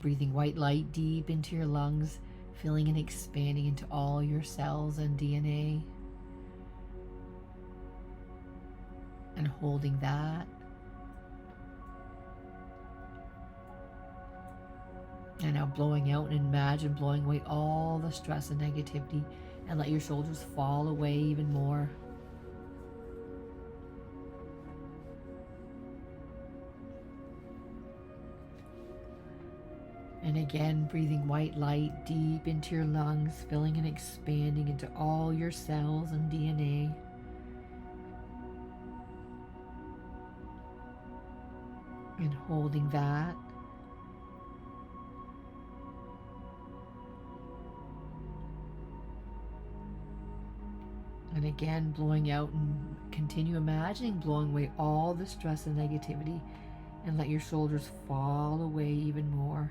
breathing white light deep into your lungs, filling and expanding into all your cells and DNA. And holding that. And now blowing out, and imagine blowing away all the stress and negativity, and let your shoulders fall away even more. And again, breathing white light deep into your lungs, filling and expanding into all your cells and DNA. And holding that. And again, blowing out, and continue imagining blowing away all the stress and negativity, and let your shoulders fall away even more.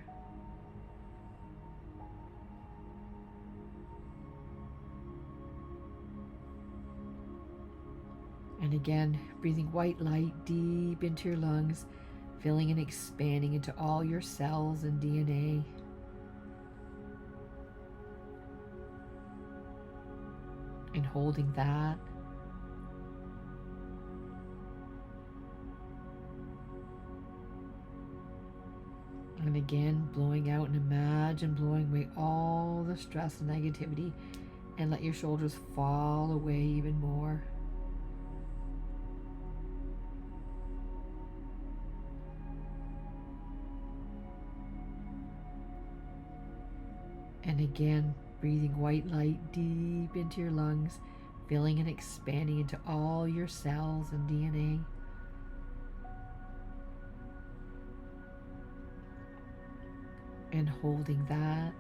And again, breathing white light deep into your lungs, filling and expanding into all your cells and DNA. And holding that. And again, blowing out, and imagine blowing away all the stress and negativity, and let your shoulders fall away even more. And again, breathing white light deep into your lungs, filling and expanding into all your cells and DNA. And holding that.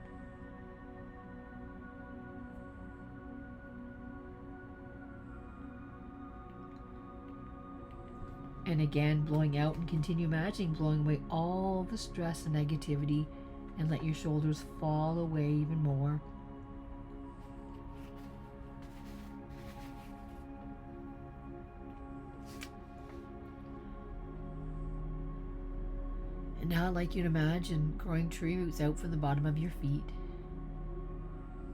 And again, blowing out, and continue imagining blowing away all the stress and negativity, and let your shoulders fall away even more. And now I'd like you to imagine growing tree roots out from the bottom of your feet.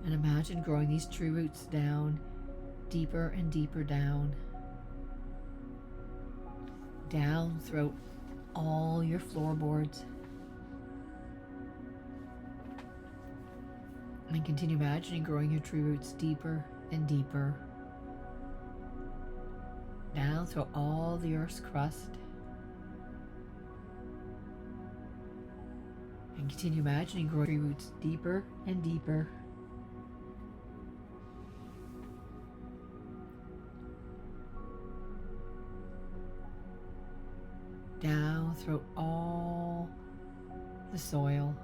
And imagine growing these tree roots down, deeper and deeper down. Down throughout all your floorboards. And continue imagining growing your tree roots deeper and deeper. Down through all the earth's crust. And continue imagining growing tree roots deeper and deeper. Down through all the soil.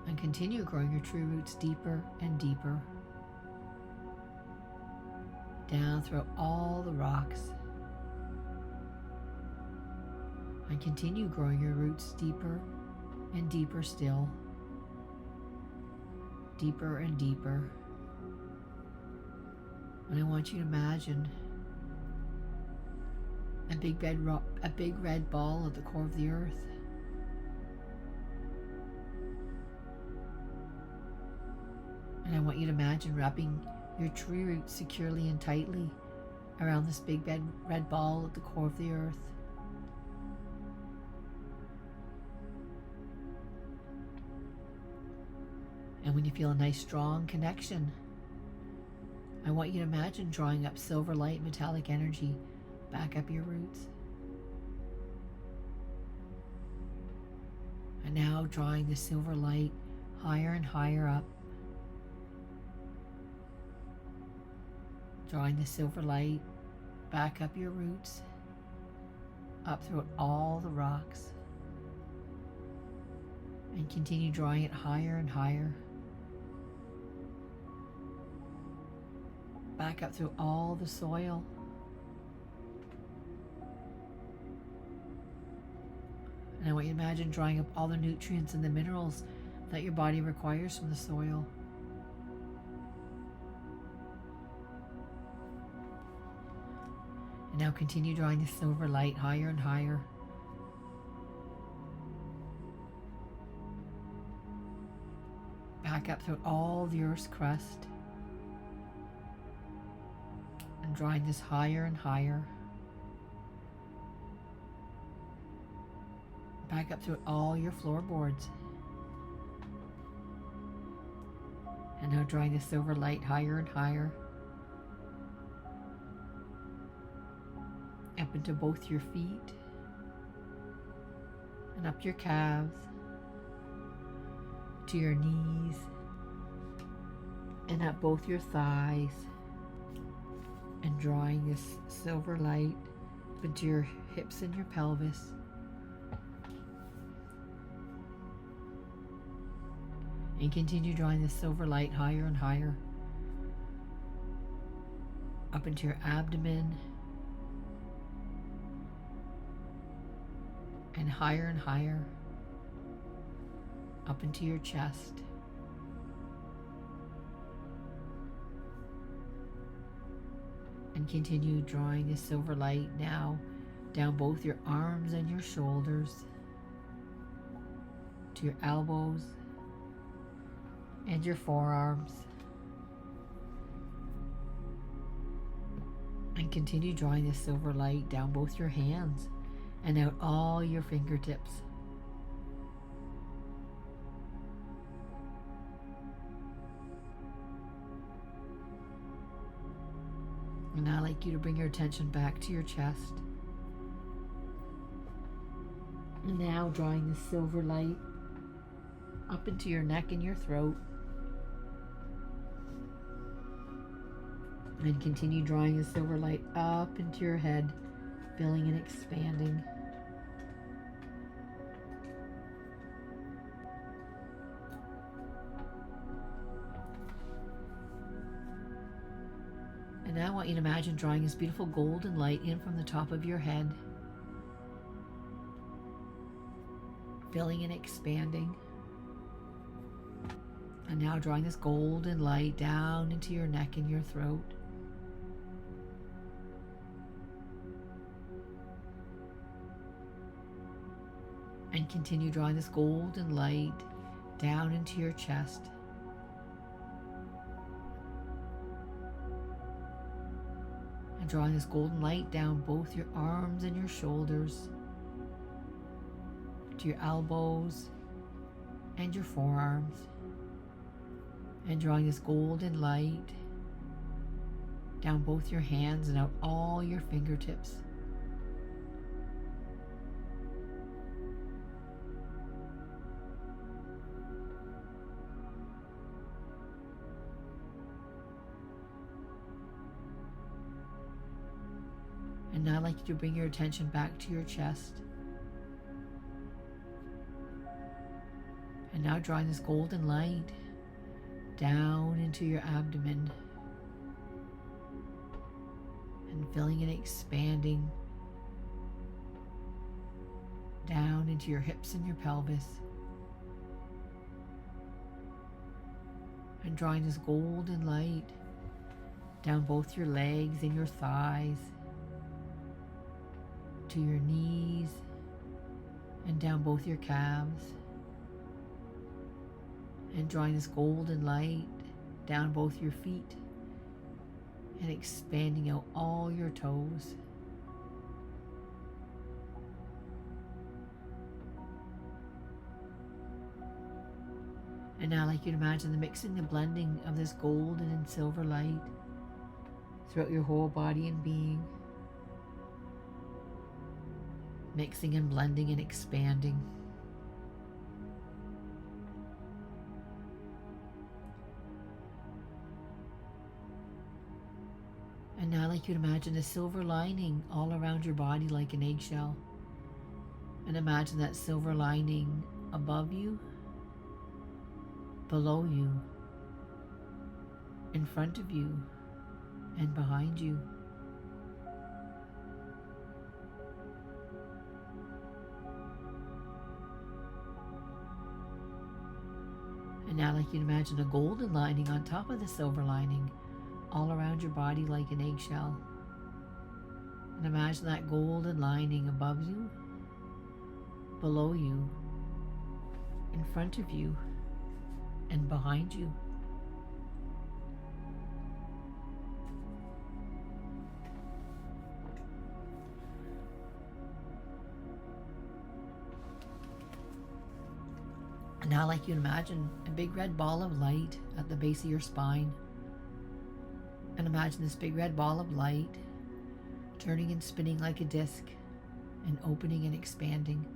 And continue growing your tree roots deeper and deeper. Down through all the rocks. And continue growing your roots deeper and deeper still. Deeper and deeper. And I want you to imagine a big red ball at the core of the earth. And I want you to imagine wrapping your tree roots securely and tightly around this big red ball at the core of the earth. And when you feel a nice strong connection, I want you to imagine drawing up silver light metallic energy back up your roots. And now drawing the silver light higher and higher up. Drawing the silver light back up your roots, up through all the rocks. And continue drawing it higher and higher. Back up through all the soil. And I want you to imagine drawing up all the nutrients and the minerals that your body requires from the soil. And now continue drawing the silver light higher and higher. back up through all the Earth's crust, and drawing this higher and higher, back up through all your floorboards. And now drawing the silver light higher and higher, up into both your feet, and up your calves, to your knees, and up both your thighs, and drawing this silver light up into your hips and your pelvis. And continue drawing the silver light higher and higher, up into your abdomen, and higher, up into your chest. And continue drawing the silver light now down both your arms and your shoulders, to your elbows and your forearms. And continue drawing the silver light down both your hands and out all your fingertips. And now I'd like you to bring your attention back to your chest. And now drawing the silver light up into your neck and your throat. And continue drawing the silver light up into your head, filling and expanding. And now I want you to imagine drawing this beautiful golden light in from the top of your head, filling and expanding. And now drawing this golden light down into your neck and your throat. And continue drawing this golden light down into your chest. And drawing this golden light down both your arms and your shoulders, to your elbows and your forearms. And drawing this golden light down both your hands and out all your fingertips. And now I'd like you to bring your attention back to your chest. And now drawing this golden light down into your abdomen, and filling and expanding down into your hips and your pelvis. And drawing this golden light down both your legs and your thighs, to your knees, and down both your calves. And drawing this golden light down both your feet and expanding out all your toes. And now I'd like you to imagine the mixing, the blending of this golden and silver light throughout your whole body and being. Mixing and blending and expanding. And now I'd like you to imagine a silver lining all around your body like an eggshell. And imagine that silver lining above you, below you, in front of you, and behind you. And now I'd like you to imagine a golden lining on top of the silver lining, all around your body like an eggshell. And imagine that golden lining above you, below you, in front of you, and behind you. And now I'd like you to imagine a big red ball of light at the base of your spine. And imagine this big red ball of light turning and spinning like a disc and opening and expanding.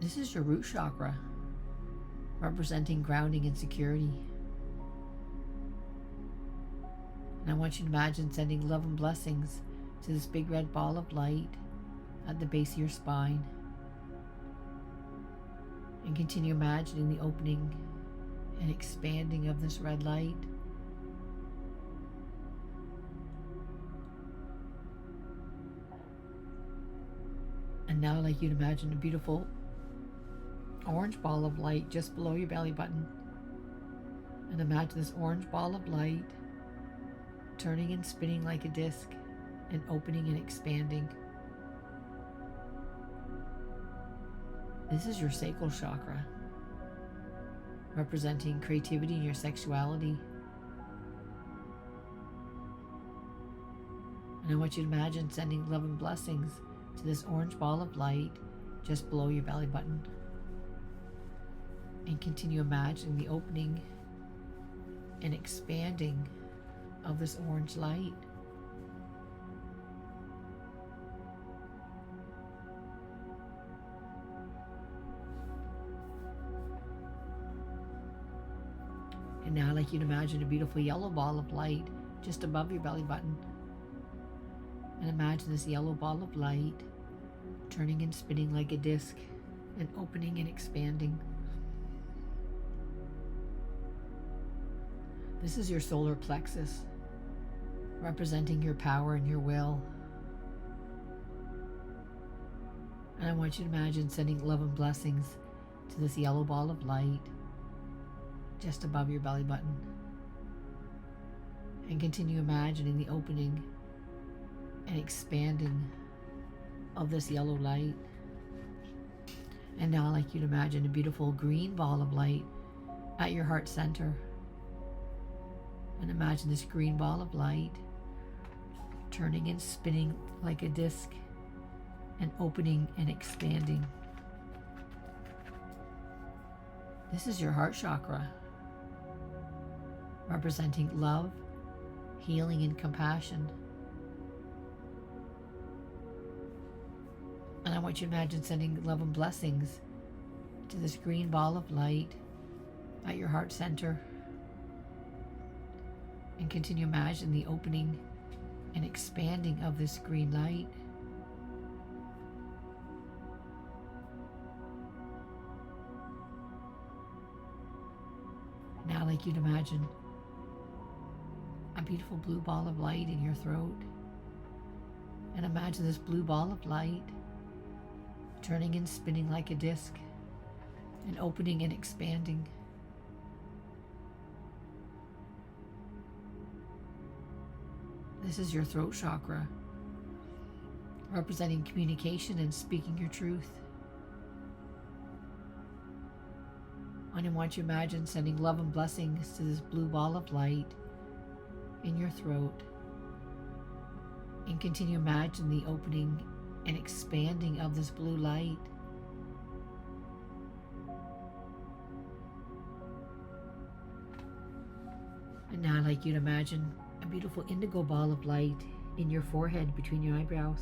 This is your root chakra, representing grounding and security. And I want you to imagine sending love and blessings to this big red ball of light at the base of your spine. And continue imagining the opening and expanding of this red light. And now I'd like you to imagine a beautiful orange ball of light just below your belly button. And imagine this orange ball of light turning and spinning like a disc and opening and expanding. This is your sacral chakra, representing creativity and your sexuality. And I want you to imagine sending love and blessings to this orange ball of light just below your belly button. And continue imagining the opening and expanding of this orange light. And now I'd like you to imagine a beautiful yellow ball of light just above your belly button. And imagine this yellow ball of light turning and spinning like a disc and opening and expanding. This is your solar plexus, representing your power and your will. And I want you to imagine sending love and blessings to this yellow ball of light just above your belly button. And continue imagining the opening and expanding of this yellow light. And now I'd like you to imagine a beautiful green ball of light at your heart center. And imagine this green ball of light turning and spinning like a disc and opening and expanding. This is your heart chakra, representing love, healing, and compassion. And I want you to imagine sending love and blessings to this green ball of light at your heart center. And continue imagining the opening and expanding of this green light. Now I'd like you to imagine a beautiful blue ball of light in your throat. And imagine this blue ball of light turning and spinning like a disc and opening and expanding. This is your throat chakra, representing communication and speaking your truth. And I want you to imagine sending love and blessings to this blue ball of light in your throat. And continue imagine the opening and expanding of this blue light. And now I'd like you to imagine a beautiful indigo ball of light in your forehead between your eyebrows.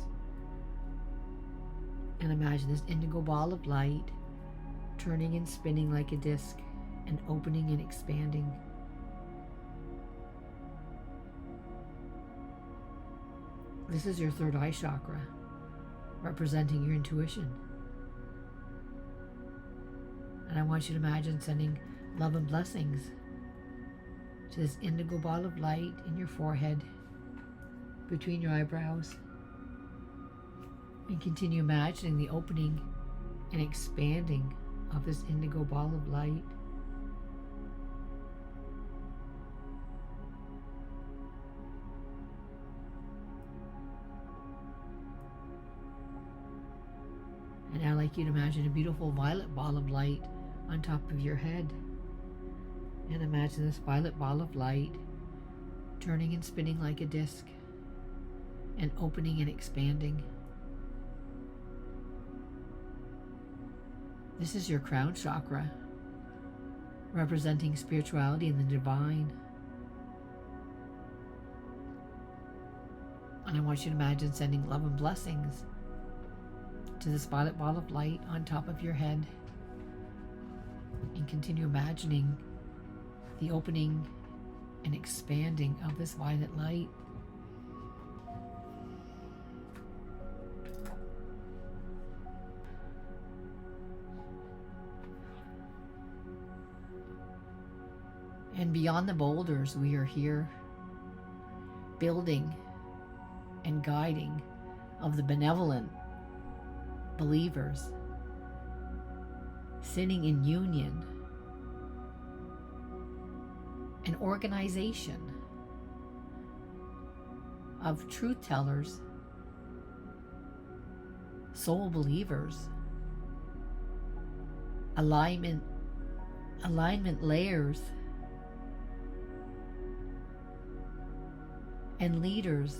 And imagine this indigo ball of light turning and spinning like a disc and opening and expanding. This is your third eye chakra, representing your intuition. And I want you to imagine sending love and blessings to this indigo ball of light in your forehead between your eyebrows. And continue imagining the opening and expanding of this indigo ball of light. And I'd like like you to imagine a beautiful violet ball of light on top of your head. And imagine this violet ball of light turning and spinning like a disc and opening and expanding. This is your crown chakra, representing spirituality and the divine. And I want you to imagine sending love and blessings to this violet ball of light on top of your head, and continue imagining the opening and expanding of this violet light. And beyond the boulders, we are here building and guiding of the benevolent believers, sitting in union, an organization of truth tellers, soul believers, alignment layers, and leaders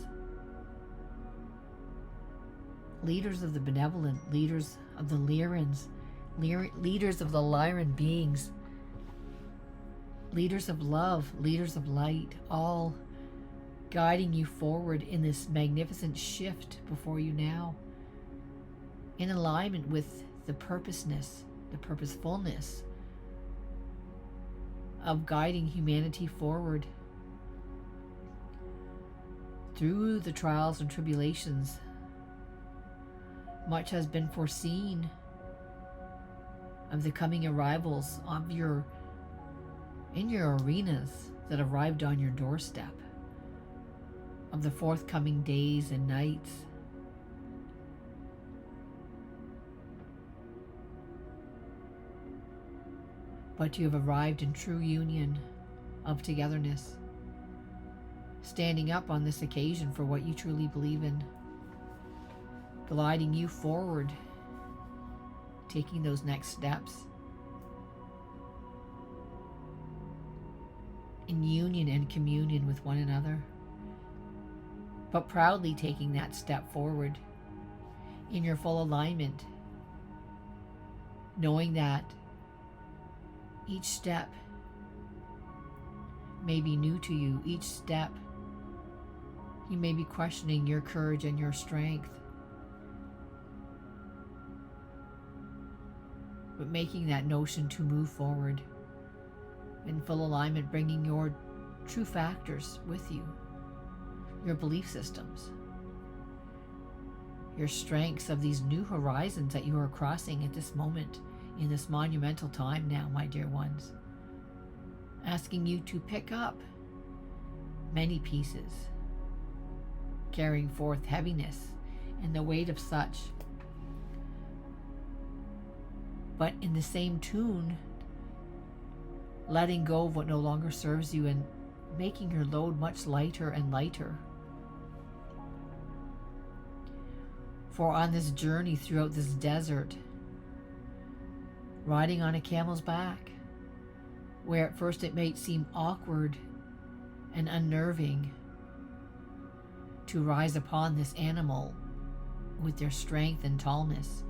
of the benevolent, leaders of the Lyrans, leaders of the Lyran beings, leaders of love, leaders of light, all guiding you forward in this magnificent shift before you now, in alignment with the purposeness, the purposefulness of guiding humanity forward through the trials and tribulations. Much has been foreseen of the coming arrivals of in your arenas that arrived on your doorstep, of the forthcoming days and nights. But you have arrived in true union of togetherness, standing up on this occasion for what you truly believe in, gliding you forward, taking those next steps in union and communion with one another, but proudly taking that step forward in your full alignment, knowing that each step may be new to you. Each step you may be questioning your courage and your strength, but making that notion to move forward in full alignment, bringing your true factors with you, your belief systems, your strengths of these new horizons that you are crossing at this moment in this monumental time now, my dear ones, asking you to pick up many pieces, carrying forth heaviness and the weight of such, but in the same tune, letting go of what no longer serves you and making your load much lighter and lighter. For on this journey throughout this desert, riding on a camel's back, where at first it may seem awkward and unnerving to rise upon this animal with their strength and tallness,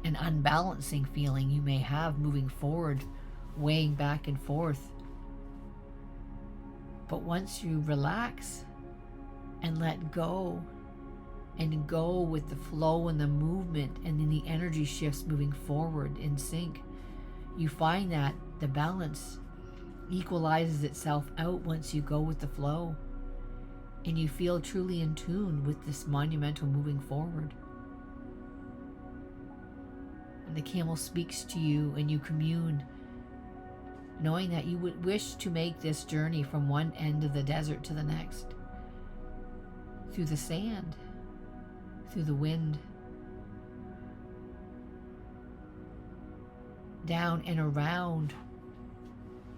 an unbalancing feeling you may have moving forward, weighing back and forth. But once you relax and let go, and go with the flow and the movement and then the energy shifts moving forward in sync, you find that the balance equalizes itself out once you go with the flow, and you feel truly in tune with this monumental moving forward. And the camel speaks to you and you commune, knowing that you would wish to make this journey from one end of the desert to the next, through the sand, through the wind, down and around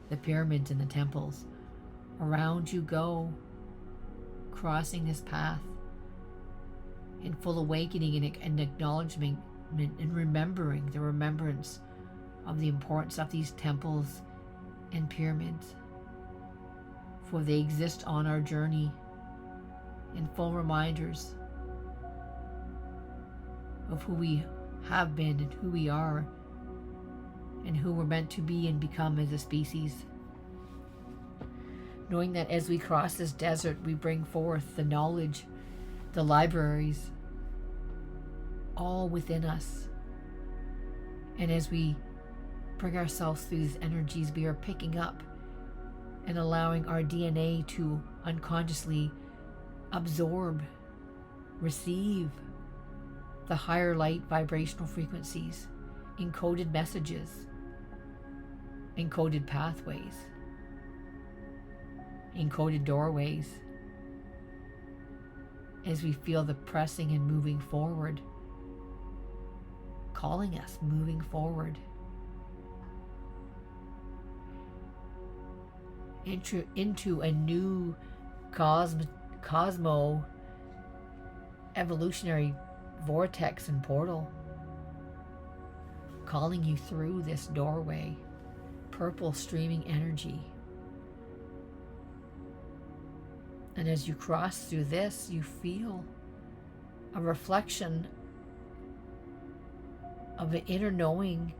the pyramids and the temples. Around you go, crossing this path in full awakening and acknowledgement and remembering the remembrance of the importance of these temples and pyramids, for they exist on our journey in full reminders of who we have been and who we are and who we're meant to be and become as a species. Knowing that as we cross this desert, we bring forth the knowledge, the libraries, all within us. And as we bring ourselves through these energies, we are picking up and allowing our DNA to unconsciously absorb, receive the higher light vibrational frequencies, encoded messages, encoded pathways, encoded doorways, as we feel the pressing and moving forward, calling us moving forward into a new cosmo evolutionary vortex and portal, calling you through this doorway, purple streaming energy. And as you cross through this, you feel a reflection of an inner knowing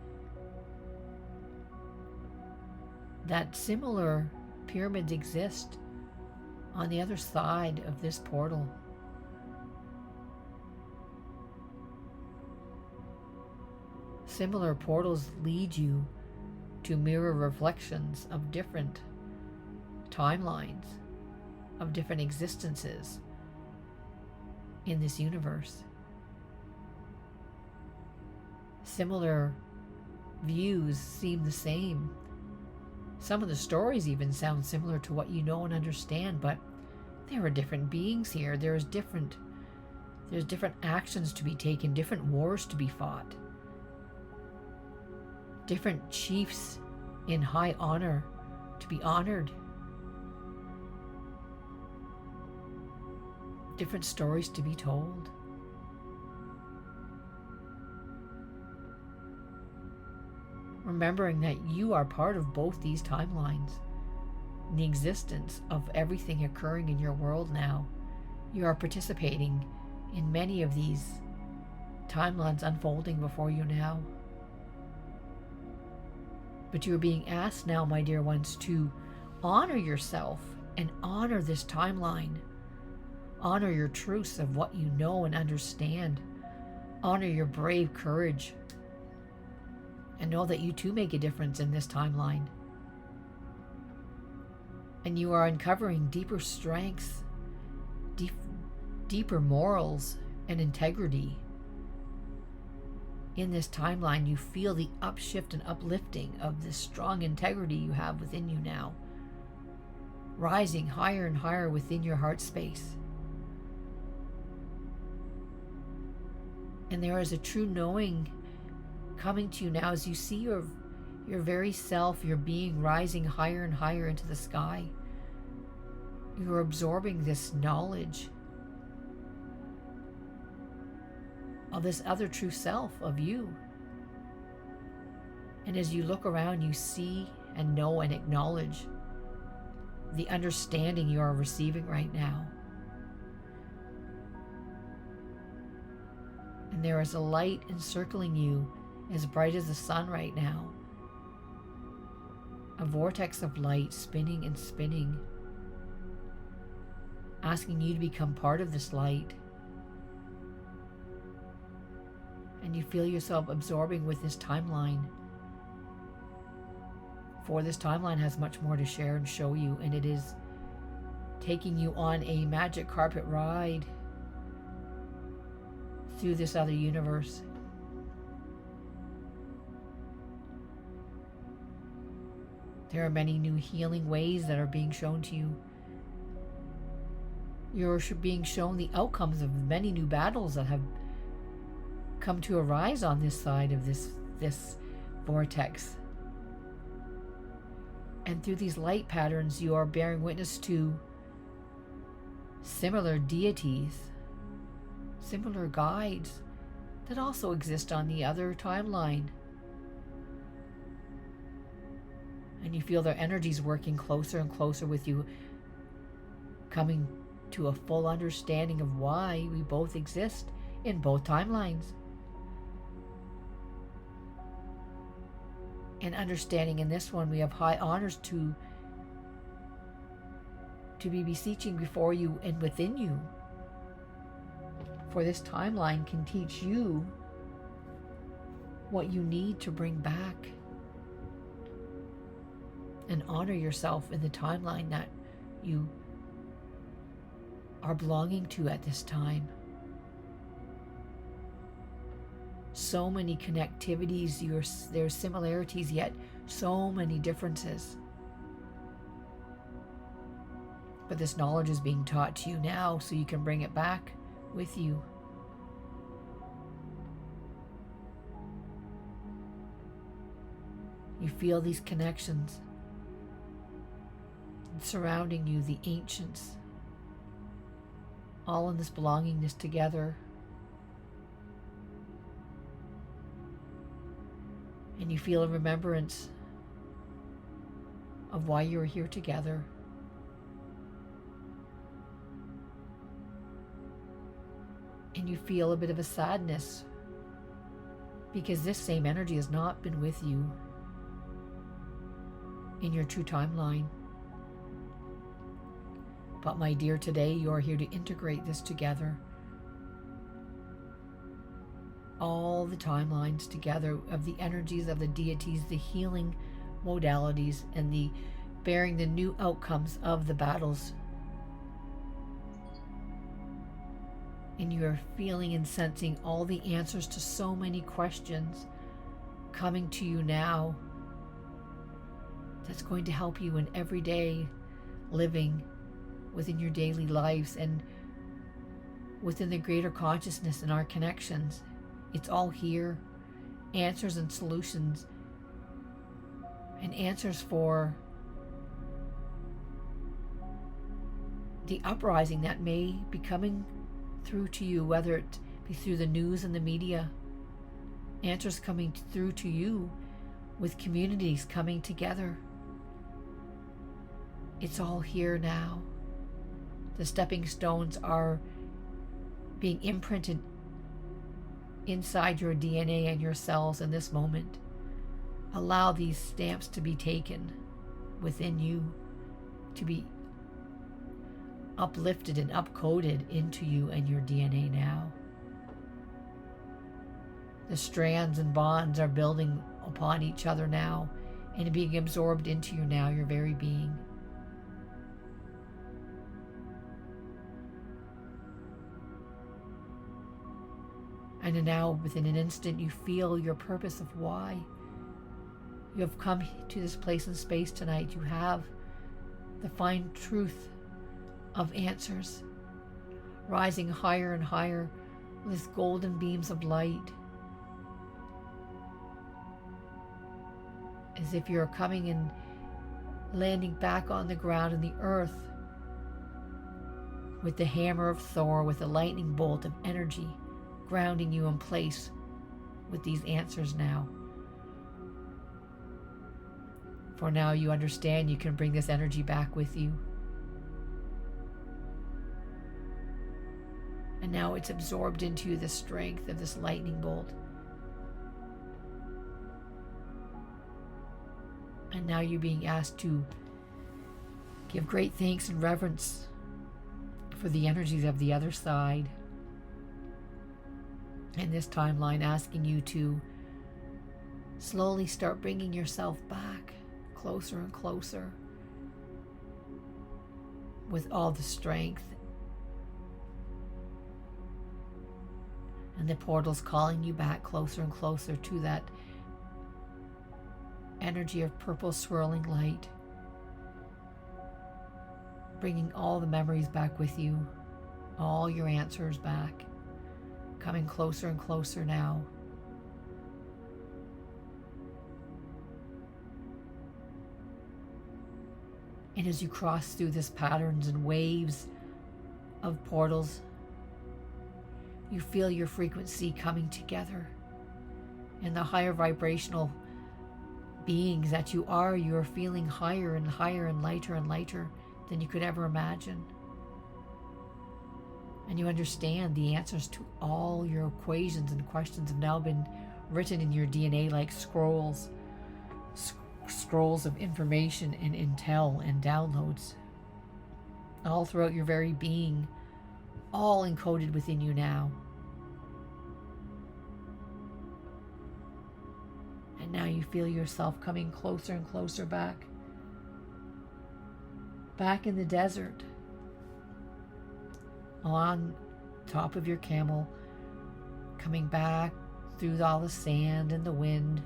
that similar pyramids exist on the other side of this portal. Similar portals lead you to mirror reflections of different timelines, of different existences in this universe. Similar views seem the same. Some of the stories even sound similar to what you know and understand, but there are different beings here. There's different actions to be taken, different wars to be fought, different chiefs in high honor to be honored, different stories to be told. Remembering that you are part of both these timelines, in the existence of everything occurring in your world now. You are participating in many of these timelines unfolding before you now. But you are being asked now, my dear ones, to honor yourself and honor this timeline. Honor your truths of what you know and understand. Honor your brave courage. And know that you too make a difference in this timeline. And you are uncovering deeper strengths, deeper morals and integrity. In this timeline, you feel the upshift and uplifting of this strong integrity you have within you now, rising higher and higher within your heart space. And there is a true knowing coming to you now as you see your very self, your being rising higher and higher into the sky. You're absorbing this knowledge of this other true self of you. And as you look around, you see and know and acknowledge the understanding you are receiving right now. And there is a light encircling you as bright as the sun right now. A vortex of light spinning and spinning, asking you to become part of this light. And you feel yourself absorbing with this timeline. For this timeline has much more to share and show you, and it is taking you on a magic carpet ride through this other universe. There are many new healing ways that are being shown to you. You're being shown the outcomes of many new battles that have come to arise on this side of this vortex. And through these light patterns, you are bearing witness to similar deities, similar guides that also exist on the other timeline. And you feel their energies working closer and closer with you, coming to a full understanding of why we both exist in both timelines. And understanding in this one, we have high honors to be beseeching before you and within you. For this timeline can teach you what you need to bring back and honor yourself in the timeline that you are belonging to at this time. So many connectivities, there's similarities, yet so many differences. But this knowledge is being taught to you now so you can bring it back with you. You feel these connections surrounding you, the ancients, all in this belongingness together. And you feel a remembrance of why you are here together. And you feel a bit of a sadness because this same energy has not been with you in your true timeline. But my dear, today you are here to integrate this together. All the timelines together of the energies of the deities, the healing modalities, and the bearing the new outcomes of the battles. And you are feeling and sensing all the answers to so many questions coming to you now. That's going to help you in everyday living within your daily lives and within the greater consciousness and our connections. It's all here. Answers and solutions and answers for the uprising that may be coming through to you, whether it be through the news and the media. Answers coming through to you with communities coming together. It's all here now. The stepping stones are being imprinted inside your DNA and your cells in this moment. Allow these stamps to be taken within you, to be uplifted and upcoded into you and your DNA now. The strands and bonds are building upon each other now and being absorbed into you now, your very being. And now, within an instant, you feel your purpose of why you have come to this place and space tonight. You have the fine truth of answers rising higher and higher with golden beams of light, as if you're coming and landing back on the ground in the earth with the hammer of Thor, with a lightning bolt of energy grounding you in place with these answers now. For now you understand you can bring this energy back with you. And now it's absorbed into you, the strength of this lightning bolt. And now you're being asked to give great thanks and reverence for the energies of the other side. And this timeline asking you to slowly start bringing yourself back closer and closer with all the strength. And the portal's calling you back closer and closer to that energy of purple swirling light, bringing all the memories back with you, all your answers back, coming closer and closer now. And as you cross through this patterns and waves of portals, You feel your frequency coming together. And the higher vibrational beings that you are feeling higher and higher and lighter than you could ever imagine. And you understand the answers to all your equations and questions have now been written in your DNA like scrolls of information and intel and downloads, all throughout your very being, all encoded within you now. And now you feel yourself coming closer and closer back in the desert, on top of your camel, coming back through all the sand and the wind,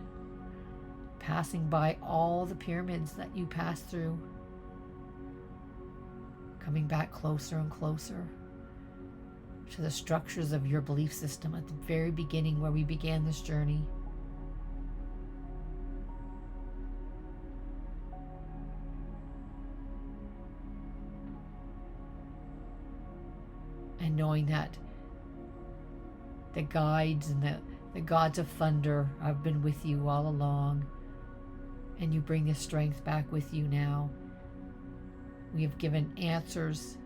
passing by all the pyramids that you passed through, coming back closer and closer to the structures of your belief system at the very beginning where we began this journey. And knowing that the guides and the gods of thunder have been with you all along, and you bring this strength back with you now. We have given answers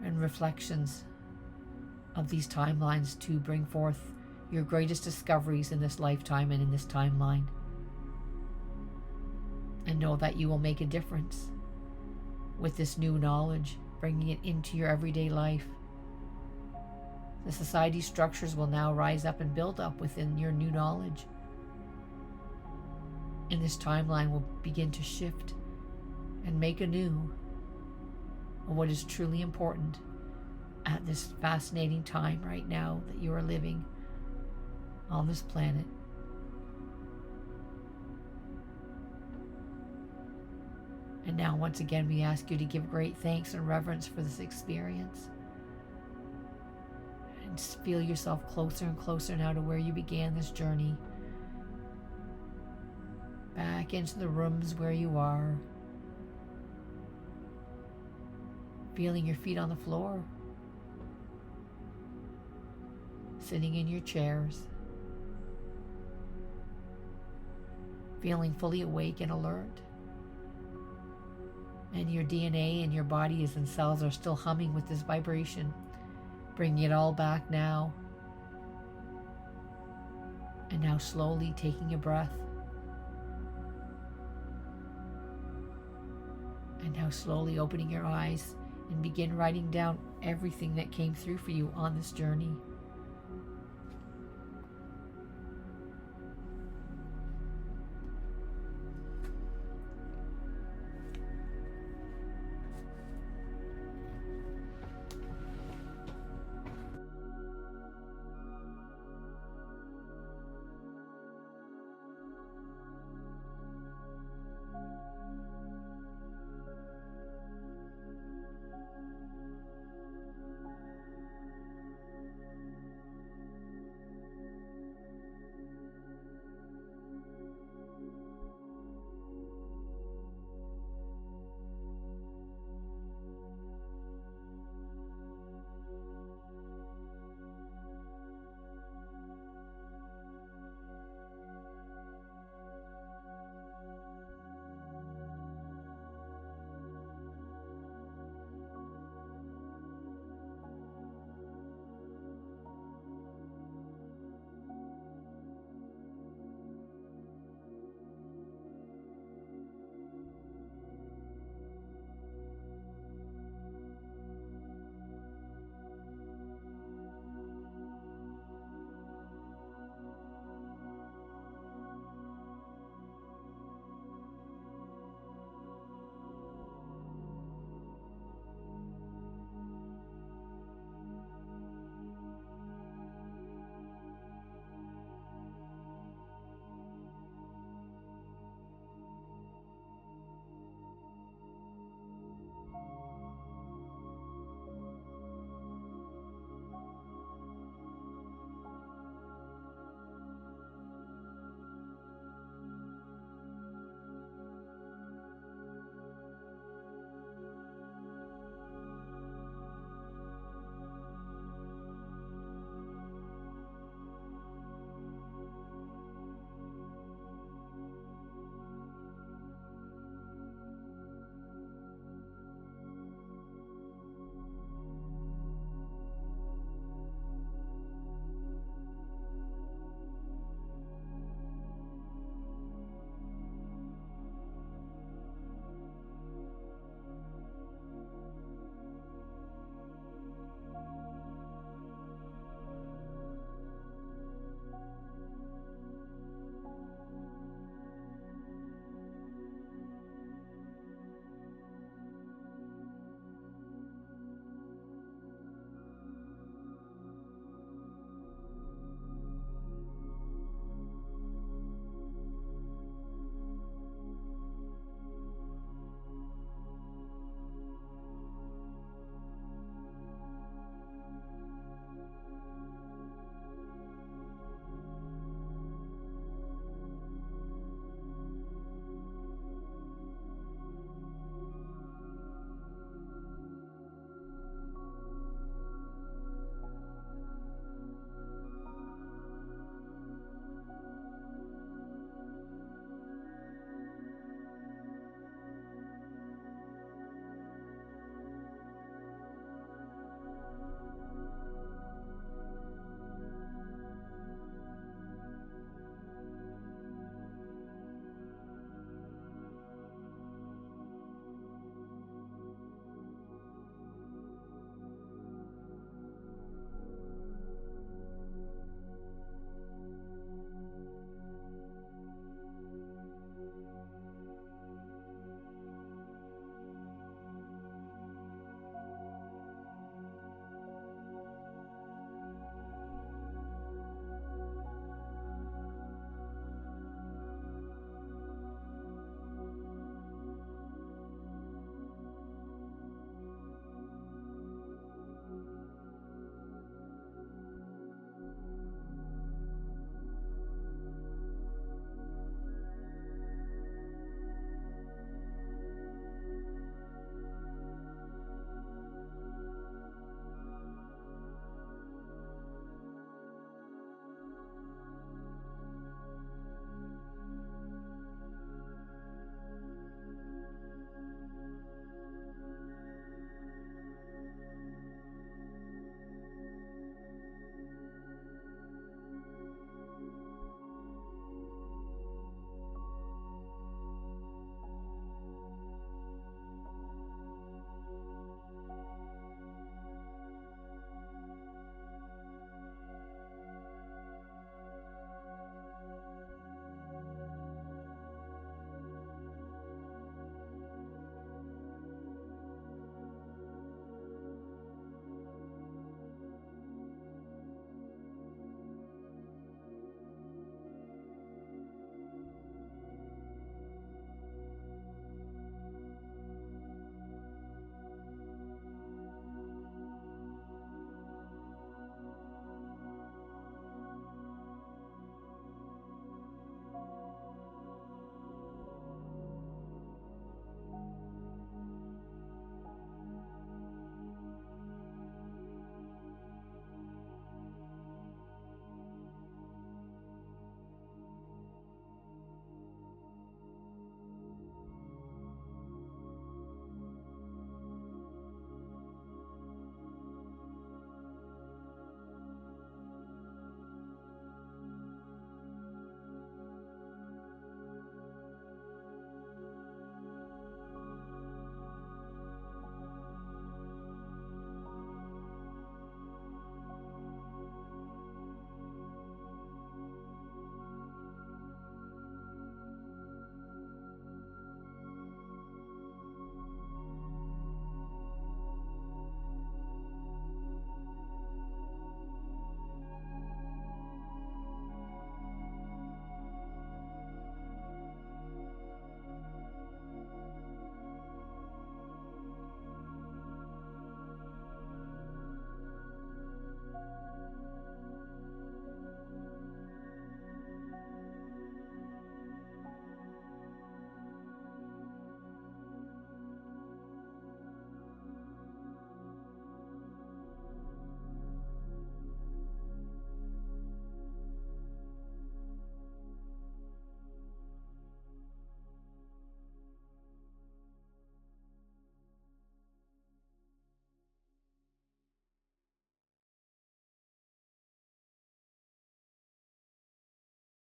and reflections of these timelines to bring forth your greatest discoveries in this lifetime and in this timeline. And know that you will make a difference with this new knowledge, bringing it into your everyday life. The society structures will now rise up and build up within your new knowledge. And this timeline will begin to shift and make anew what is truly important at this fascinating time right now that you are living on this planet. And now, once again, we ask you to give great thanks and reverence for this experience. And feel yourself closer and closer now to where you began this journey. Back into the rooms where you are. Feeling your feet on the floor. Sitting in your chairs. Feeling fully awake and alert. And your DNA and your bodies and cells are still humming with this vibration, bringing it all back now. And now slowly taking a breath. And now slowly opening your eyes and begin writing down everything that came through for you on this journey.